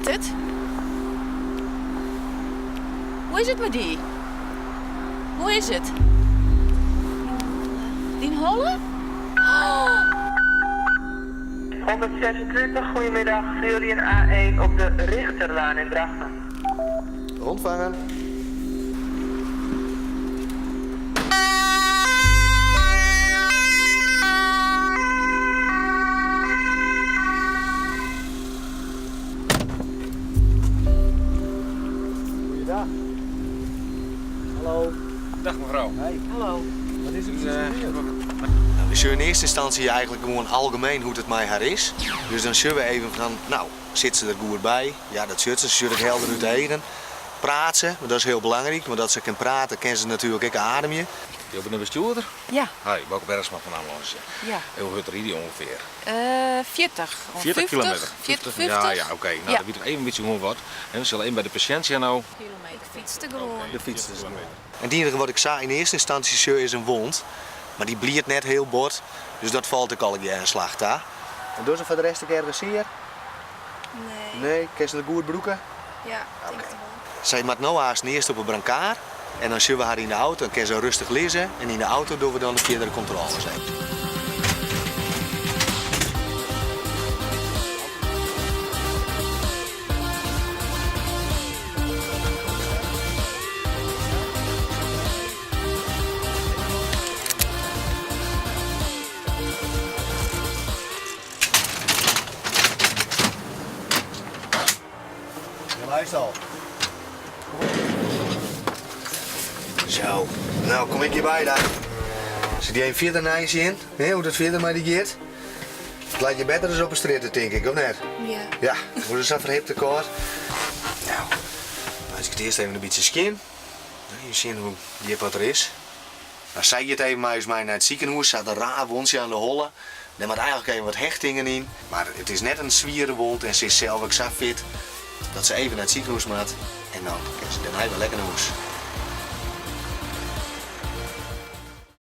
gaat het? Hoe is het met die? Hoe is het? Die Holle? Oh. 126, goedemiddag. Voor jullie een A1 op de Richterlaan in Drachten. Ontvangen. Goeiedag. Hallo. Dag mevrouw. Hey. Hallo. Wat is er precies gebeurd? We zullen in eerste instantie eigenlijk gewoon algemeen hoe het met haar is. Dus dan zullen we even van, nou, zit ze er goed bij? Ja, dat zit ze. Ze zullen het helder uit tegen. Praat ze, want dat is heel belangrijk. Want dat ze kan praten, kan ze natuurlijk ook ademen. Je bent een bestuurder? Ja. Hi, welke Bergsma van Amsterdam? Ja. Hoe hut er hier ongeveer? 40. 40 kilometer? 40, Ja, 50. ja, oké. Nou, Ja. dan weet ik even een beetje hoe wat. En we zullen even bij de patiënt zijn nou. Kilometer fietste gewoon. De fiets dus. En het enige wat ik zei in eerste instantie is een wond. Maar die bliert net heel bord. Dus dat valt ook al een keer een slag daar. En doen ze voor de rest ook ergens hier? Nee. Nee, kan ze de goed broeken? Ja, denk ik wel. Zij maakt nou haast eerst op een brancard. En dan zullen we haar in de auto, dan kan ze rustig lezen. En in de auto doen we dan de verdere controles heen. Ja, luister al. Zo, nou kom ik hierbij dan. Zit die een verder naast in? Hoe dat verder maar die gaat? Het lijkt je beter dan op een strijd, denk ik, of net? Ja. Ja, hoe is dat verhipt tekort? Nou, als ik het eerst even een beetje skin. Je ziet hoe diep wat er is. Dan zei je het even maar eens mij naar het ziekenhuis, zat een raar wondje aan de holle. Er moet eigenlijk even wat hechtingen in. Maar het is net een zwieren wond en ze is zelf ook zo fit dat ze even naar het ziekenhuis moet. En dan kan ze daarna wel lekker naar huis.